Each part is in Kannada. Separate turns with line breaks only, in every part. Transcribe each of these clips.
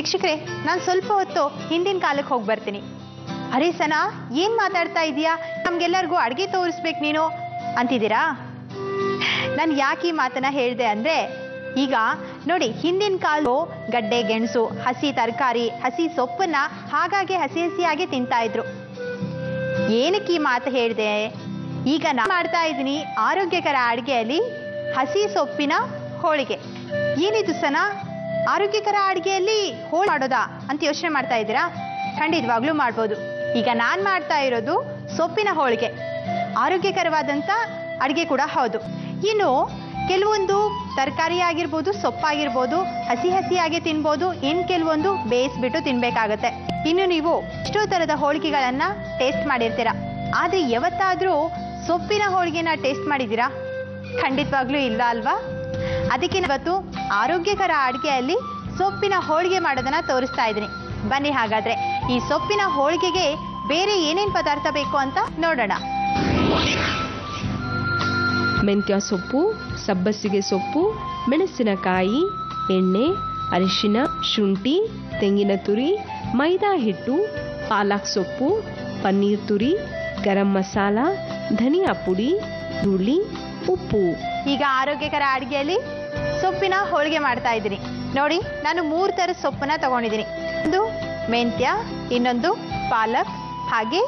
ವೀಕ್ಷಕರೇ, ನಾನು ಸ್ವಲ್ಪ ಹೊತ್ತು ಹಿಂದಿನ ಕಾಲಕ್ಕೆ ಹೋಗಿ ಬರ್ತೀನಿ. ಅರೆ ಸನಾ, ಏನ್ ಮಾತಾಡ್ತಾ ಇದೀಯಾ? ನಮ್ಗೆಲ್ಲರಿಗೂ ಅಡ್ಗೆ ತೋರಿಸ್ಬೇಕು ನೀನು ಅಂತಿದ್ದೀರಾ? ನಾನು ಯಾಕೆ ಈ ಮಾತನ್ನ ಹೇಳಿದೆ ಅಂದ್ರೆ, ಈಗ ನೋಡಿ, ಹಿಂದಿನ ಕಾಲ ಗಡ್ಡೆ ಗೆಣಸು, ಹಸಿ ತರಕಾರಿ, ಹಸಿ ಸೊಪ್ಪನ್ನ ಹಾಗಾಗಿ ಹಸಿ ಹಸಿಯಾಗಿ ತಿಂತಾ ಇದ್ರು. ಏನಕ್ಕೆ ಈ ಮಾತು ಹೇಳಿದೆ? ಈಗ ನಾನು ಮಾಡ್ತಾ ಇದ್ದೀನಿ ಆರೋಗ್ಯಕರ ಅಡುಗೆಯಲ್ಲಿ ಹಸಿ ಸೊಪ್ಪಿನ ಹೋಳಿಗೆ. ಏನಿದು ಸನಾ, ಆರೋಗ್ಯಕರ ಅಡುಗೆಯಲ್ಲಿ ಹೋಳಿಗೆ ಮಾಡೋದಾ ಅಂತ ಯೋಚನೆ ಮಾಡ್ತಾ ಇದ್ದೀರಾ? ಖಂಡಿತವಾಗ್ಲೂ ಮಾಡ್ಬೋದು. ಈಗ ನಾನು ಮಾಡ್ತಾ ಇರೋದು ಸೊಪ್ಪಿನ ಹೋಳಿಗೆ, ಆರೋಗ್ಯಕರವಾದಂಥ ಅಡುಗೆ ಕೂಡ ಹೌದು. ಇನ್ನು ಕೆಲವೊಂದು ತರಕಾರಿ ಆಗಿರ್ಬೋದು, ಸೊಪ್ಪಾಗಿರ್ಬೋದು, ಹಸಿ ಹಸಿಯಾಗಿ ತಿನ್ಬೋದು, ಇನ್ನು ಕೆಲವೊಂದು ಬೇಯಿಸ್ಬಿಟ್ಟು ತಿನ್ಬೇಕಾಗತ್ತೆ. ಇನ್ನು ನೀವು ಎಷ್ಟೋ ಥರದ ಹೋಳಿಗೆಗಳನ್ನ ಟೇಸ್ಟ್ ಮಾಡಿರ್ತೀರ, ಆದರೆ ಯಾವತ್ತಾದರೂ ಸೊಪ್ಪಿನ ಹೋಳಿಗೆನ ಟೇಸ್ಟ್ ಮಾಡಿದ್ದೀರಾ? ಖಂಡಿತವಾಗ್ಲೂ ಇಲ್ಲ ಅಲ್ವಾ? ಅದಕ್ಕೆ ಇವತ್ತು ಆರೋಗ್ಯಕರ ಅಡುಗೆಯಲ್ಲಿ ಸೊಪ್ಪಿನ ಹೋಳಿಗೆ ಮಾಡೋದನ್ನ ತೋರಿಸ್ತಾ ಇದ್ದೀನಿ. ಬನ್ನಿ ಹಾಗಾದ್ರೆ ಈ ಸೊಪ್ಪಿನ ಹೋಳಿಗೆಗೆ ಬೇರೆ ಏನೇನು ಪದಾರ್ಥ ಬೇಕು ಅಂತ ನೋಡೋಣ.
ಮೆಂತ್ಯ ಸೊಪ್ಪು, ಸಬ್ಬಸಿಗೆ ಸೊಪ್ಪು, ಮೆಣಸಿನಕಾಯಿ, ಎಣ್ಣೆ, ಅರಿಶಿನ, ಶುಂಠಿ, ತೆಂಗಿನ ತುರಿ, ಮೈದಾ ಹಿಟ್ಟು, ಪಾಲಕ್ ಸೊಪ್ಪು, ಪನ್ನೀರ್ ತುರಿ, ಗರಂ ಮಸಾಲ, ಧನಿಯಾ ಪುಡಿ, ಹುಳಿ, ಉಪ್ಪು.
ಈಗ ಆರೋಗ್ಯಕರ ಅಡುಗೆಯಲ್ಲಿ ಸೊಪ್ಪಿನ ಹೋಳಿಗೆ ಮಾಡ್ತಾ ಇದ್ದೀನಿ. ನೋಡಿ, ನಾನು 3 ಥರದ ಸೊಪ್ಪನ್ನ ತಗೊಂಡಿದ್ದೀನಿ. ಒಂದು ಮೆಂತ್ಯ, ಇನ್ನೊಂದು ಪಾಲಕ್, ಹಾಗೆ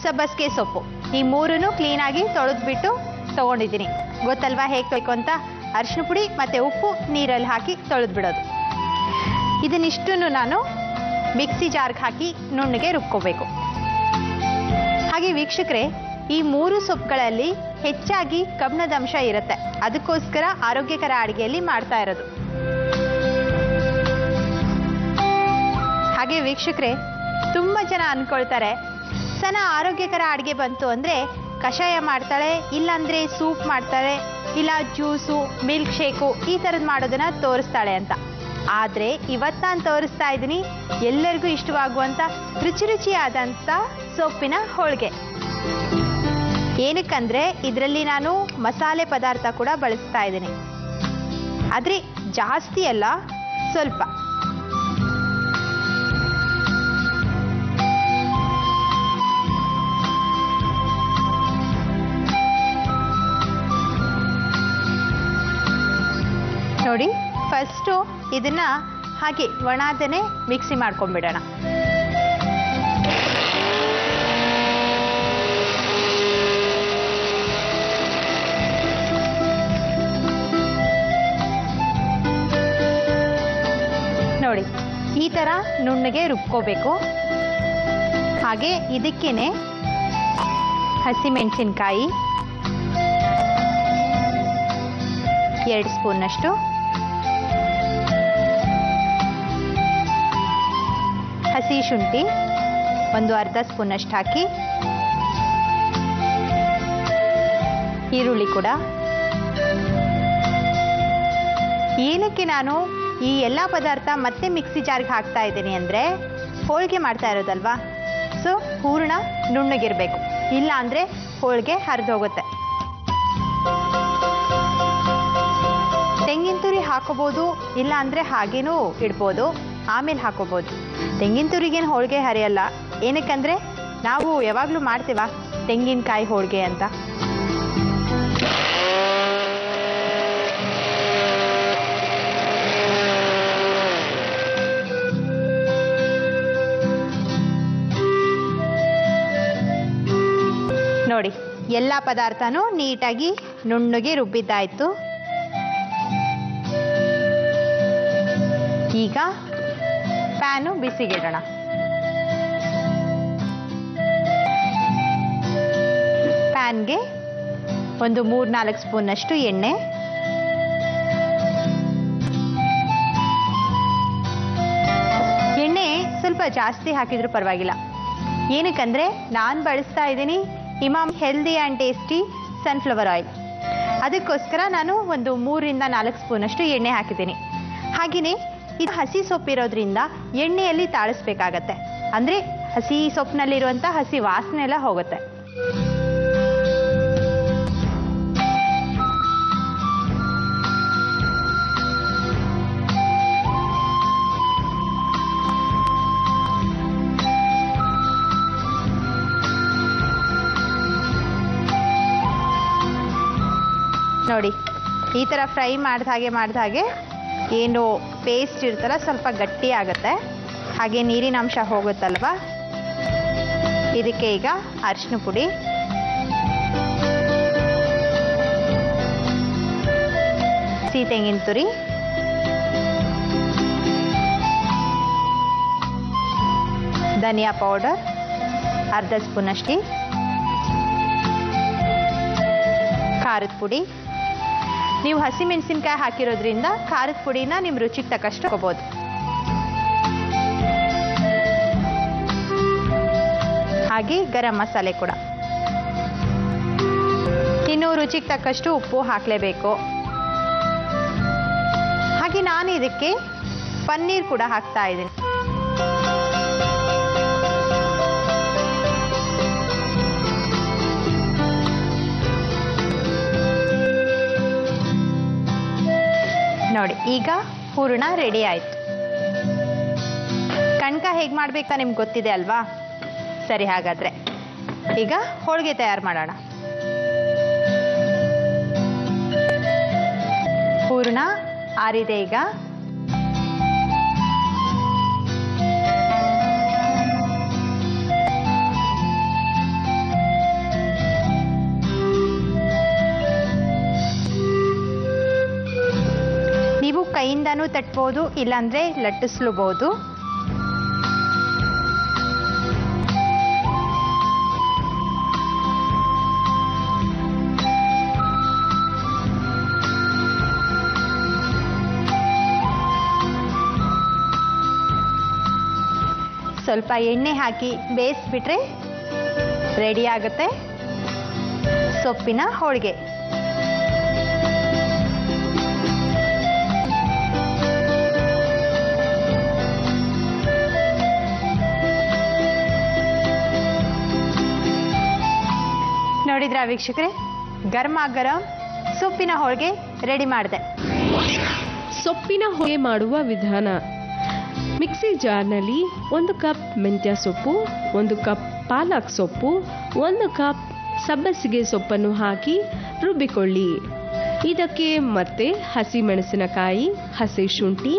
ಸಬ್ಬಸಿಗೆ ಸೊಪ್ಪು. ಈ 3ನ್ನು ಕ್ಲೀನಾಗಿ ತೊಳೆದ್ಬಿಟ್ಟು ತಗೊಂಡಿದ್ದೀನಿ. ಗೊತ್ತಲ್ವಾ ಹೇಗೆ ಬೇಕು ಅಂತ? ಅರಿಶಿನ ಪುಡಿ ಮತ್ತೆ ಉಪ್ಪು ನೀರಲ್ಲಿ ಹಾಕಿ ತೊಳೆದ್ಬಿಡೋದು. ಇದನ್ನಿಷ್ಟನ್ನು ನಾನು ಮಿಕ್ಸಿ ಜಾರ್ಗೆ ಹಾಕಿ ನುಣ್ಣಗೆ ರುಬ್ಕೋಬೇಕು. ಹಾಗೆ ವೀಕ್ಷಕರೇ, ಈ 3 ಸೊಪ್ಪುಗಳಲ್ಲಿ ಹೆಚ್ಚಾಗಿ ಕಬ್ಬಿಣದ ಅಂಶ ಇರುತ್ತೆ. ಅದಕ್ಕೋಸ್ಕರ ಆರೋಗ್ಯಕರ ಅಡುಗೆಯಲ್ಲಿ ಮಾಡ್ತಾ ಇರೋದು. ಹಾಗೆ ವೀಕ್ಷಕರೇ, ತುಂಬ ಜನ ಅನ್ಕೊಳ್ತಾರೆ, ಸನಾ ಆರೋಗ್ಯಕರ ಅಡುಗೆ ಬಂತು ಅಂದರೆ ಕಷಾಯ ಮಾಡ್ತಾಳೆ, ಇಲ್ಲಾಂದರೆ ಸೂಪ್ ಮಾಡ್ತಾಳೆ, ಇಲ್ಲ ಜ್ಯೂಸು, ಮಿಲ್ಕ್ ಶೇಕು ಈ ಥರದ್ದು ಮಾಡೋದನ್ನ ತೋರಿಸ್ತಾಳೆ ಅಂತ. ಆದರೆ ಇವತ್ತು ನಾನು ತೋರಿಸ್ತಾ ಇದ್ದೀನಿ ಎಲ್ಲರಿಗೂ ಇಷ್ಟವಾಗುವಂಥ ರುಚಿ ರುಚಿಯಾದಂಥ ಸೊಪ್ಪಿನ ಹೋಳಿಗೆ. ಏನಕ್ಕಂದರೆ ಇದರಲ್ಲಿ ನಾನು ಮಸಾಲೆ ಪದಾರ್ಥ ಕೂಡ ಬಳಸ್ತಾ ಇದ್ದೀನಿ. ಆದರೆ ಜಾಸ್ತಿ ಅಲ್ಲ, ಸ್ವಲ್ಪ. ನೋಡಿ, ಫಸ್ಟು ಇದನ್ನ ಹಾಗೆ ಒಣದನೆ ಮಿಕ್ಸಿ ಮಾಡ್ಕೊಂಡ್ಬಿಡೋಣ. ನೋಡಿ, ಈ ಥರ ನುಣ್ಣಗೆ ರುಬ್ಕೋಬೇಕು. ಹಾಗೆ ಇದಕ್ಕೇನೆ ಹಸಿಮೆಣಸಿನಕಾಯಿ 2 ಸ್ಪೂನ್ನಷ್ಟು, ಹಸಿ ಶುಂಠಿ ಒಂದು ಅರ್ಧ ಸ್ಪೂನಷ್ಟು ಹಾಕಿ, ಈರುಳ್ಳಿ ಕೂಡ. ಏನಕ್ಕೆ ನಾನು ಈ ಎಲ್ಲ ಪದಾರ್ಥ ಮತ್ತೆ ಮಿಕ್ಸಿ ಜಾರ್ಗೆ ಹಾಕ್ತಾ ಇದ್ದೀನಿ ಅಂದರೆ, ಹೋಳಿಗೆ ಮಾಡ್ತಾ ಇರೋದಲ್ವಾ, ಸೊ ಹೂರಣ ನುಣ್ಣಗಿರಬೇಕು, ಇಲ್ಲ ಅಂದರೆ ಹೋಳಿಗೆ ಹರಿದೋಗುತ್ತೆ. ತೆಂಗಿನ ತುರಿ ಹಾಕೋಬೋದು, ಇಲ್ಲ ಅಂದರೆ ಹಾಗೇನೂ ಇಡ್ಬೋದು, ಆಮೇಲೆ ಹಾಕೋಬೋದು. ತೆಂಗಿನ ತುರಿಗೇನು ಹೋಳಿಗೆ ಹರಿಯಲ್ಲ, ಏನಕ್ಕಂದರೆ ನಾವು ಯಾವಾಗಲೂ ಮಾಡ್ತೀವ ತೆಂಗಿನಕಾಯಿ ಹೋಳಿಗೆ ಅಂತ. ನೋಡಿ, ಎಲ್ಲ ಪದಾರ್ಥನೂ ನೀಟಾಗಿ ನುಣ್ಣಗೆ ರುಬ್ಬಿದ್ದಾಯ್ತು. ಈಗ ಪ್ಯಾನು ಬಿಸಿಗಿಡೋಣ. ಪ್ಯಾನ್ಗೆ ಒಂದು 3-4 ಸ್ಪೂನ್ನಷ್ಟು ಎಣ್ಣೆ, ಎಣ್ಣೆ ಸ್ವಲ್ಪ ಜಾಸ್ತಿ ಹಾಕಿದ್ರೂ ಪರವಾಗಿಲ್ಲ. ಏನಕ್ಕಂದರೆ ನಾನು ಬಳಸ್ತಾ ಇದ್ದೀನಿ Emami healthy and tasty sunflower oil. ಅದಕ್ಕೋಸ್ಕರ ನಾನು ಒಂದು 3-4 ಸ್ಪೂನಷ್ಟು ಎಣ್ಣೆ ಹಾಕಿದ್ದೀನಿ. ಹಾಗೆಯೇ ಇದು ಹಸಿ ಸೊಪ್ಪಿರೋದ್ರಿಂದ ಎಣ್ಣೆಯಲ್ಲಿ ತಾಳಿಸ್ಬೇಕಾಗತ್ತೆ, ಅಂದರೆ ಹಸಿ ಸೊಪ್ಪಿನಲ್ಲಿರುವಂಥ ಹಸಿ ವಾಸನೆ ಎಲ್ಲ ಹೋಗುತ್ತೆ. ನೋಡಿ ಈ ಥರ ಫ್ರೈ ಮಾಡಿದ ಹಾಗೆ ಏನು ಪೇಸ್ಟ್ ಇರ್ತಲ್ಲ ಸ್ವಲ್ಪ ಗಟ್ಟಿ ಆಗುತ್ತೆ, ಹಾಗೆ ನೀರಿನ ಅಂಶ ಹೋಗುತ್ತಲ್ವ. ಇದಕ್ಕೆ ಈಗ ಅರಿಶಿನ ಪುಡಿ, ಸಿಹಿ ತೆಂಗಿನ ತುರಿ, ಧನಿಯಾ ಪೌಡರ್ ಅರ್ಧ ಸ್ಪೂನಷ್ಟು, ಖಾರದ ಪುಡಿ. ನೀವು ಹಸಿಮೆಣಸಿನ್ಕಾಯಿ ಹಾಕಿರೋದ್ರಿಂದ ಖಾರದ ಪುಡಿನ ನಿಮ್ಮ ರುಚಿಗೆ ತಕ್ಕಷ್ಟು ಹಾಕೋಬಹುದು. ಹಾಗೆ ಗರಂ ಮಸಾಲೆ ಕೂಡ. ಇನ್ನು ರುಚಿಗೆ ತಕ್ಕಷ್ಟು ಉಪ್ಪು ಹಾಕಲೇಬೇಕು. ಹಾಗೆ ನಾನು ಇದಕ್ಕೆ ಪನ್ನೀರ್ ಕೂಡ ಹಾಕ್ತಾ ಇದ್ದೀನಿ. ನೋಡಿ ಈಗ ಹೂರಣ ರೆಡಿ ಆಯ್ತು. ಕಣ್ಕ ಹೇಗೆ ಮಾಡ್ಬೇಕಾ ನಿಮ್ಗೆ ಗೊತ್ತಿದೆ ಅಲ್ವಾ? ಸರಿ, ಹಾಗಾದ್ರೆ ಈಗ ಹೋಳಿಗೆ ತಯಾರು ಮಾಡೋಣ. ಹೂರಣ ಆರಿದೆ ಈಗ. ನೀವು ಕೈಯಿಂದನೂ ತಟ್ಬೋದು, ಇಲ್ಲಾಂದ್ರೆ ಲಟ್ಟಿಸ್ಲೂಬಹುದು. ಸ್ವಲ್ಪ ಎಣ್ಣೆ ಹಾಕಿ ಬೇಯಿಸ್ಬಿಟ್ರೆ ರೆಡಿ ಆಗುತ್ತೆ ಸೊಪ್ಪಿನ ಹೋಳಿಗೆ. ನೋಡಿದ್ರಾ ವೀಕ್ಷಕರೇ, ಗರಮ ಗರಂ ಸೊಪ್ಪಿನ ಹೋಳಿಗೆ ರೆಡಿ ಮಾಡಿದೆ.
ಸೊಪ್ಪಿನ ಹೋಳಿಗೆ ಮಾಡುವ ವಿಧಾನ: ಮಿಕ್ಸಿ ಜಾರ್ನಲ್ಲಿ 1 ಕಪ್ ಮೆಂತ್ಯ ಸೊಪ್ಪು, 1 ಕಪ್ ಪಾಲಕ್ ಸೊಪ್ಪು, 1 ಕಪ್ ಸಬ್ಬಸಿಗೆ ಸೊಪ್ಪನ್ನು ಹಾಕಿ ರುಬ್ಬಿಕೊಳ್ಳಿ. ಇದಕ್ಕೆ ಮತ್ತೆ ಹಸಿ ಮೆಣಸಿನಕಾಯಿ, ಹಸಿ ಶುಂಠಿ,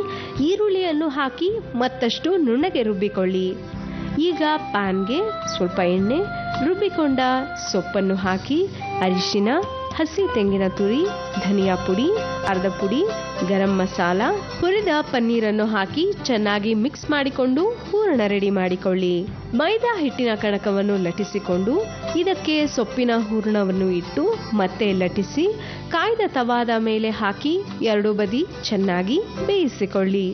ಈರುಳ್ಳಿಯನ್ನು ಹಾಕಿ ಮತ್ತಷ್ಟು ನುಣ್ಣಗೆ ರುಬ್ಬಿಕೊಳ್ಳಿ. ಈಗ ಪ್ಯಾನ್ಗೆ ಸ್ವಲ್ಪ ಎಣ್ಣೆ, ರುಬ್ಬಿಕೊಂಡ ಸೊಪ್ಪನ್ನು ಹಾಕಿ ಅರಿಶಿನ, ಹಸಿ ತೆಂಗಿನ ತುರಿ, ಧನಿಯಾ ಪುಡಿ, ಅರ್ಧ ಪುಡಿ, ಗರಂ ಮಸಾಲ, ಹುರಿದ ಪನ್ನೀರನ್ನು ಹಾಕಿ ಚೆನ್ನಾಗಿ ಮಿಕ್ಸ್ ಮಾಡಿಕೊಂಡು ಹೂರಣ ರೆಡಿ ಮಾಡಿಕೊಳ್ಳಿ. ಮೈದಾ ಹಿಟ್ಟಿನ ಕಣಕವನ್ನು ಲಟ್ಟಿಸಿಕೊಂಡು ಇದಕ್ಕೆ ಸೊಪ್ಪಿನ ಹೂರಣವನ್ನು ಇಟ್ಟು ಮತ್ತೆ ಲಟ್ಟಿಸಿ ಕಾಯ್ದ ತವಾದ ಮೇಲೆ ಹಾಕಿ 2 ಬದಿ ಚೆನ್ನಾಗಿ ಬೇಯಿಸಿಕೊಳ್ಳಿ.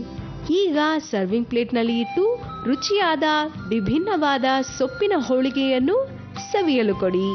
ಈಗ ಸರ್ವಿಂಗ್ ಪ್ಲೇಟ್ನಲ್ಲಿ ಇಟ್ಟು ರುಚಿಯಾದ ವಿಭಿನ್ನವಾದ ಸೊಪ್ಪಿನ ಹೋಳಿಗೆಯನ್ನು ಸವಿಯಲು ಕೊಡಿ.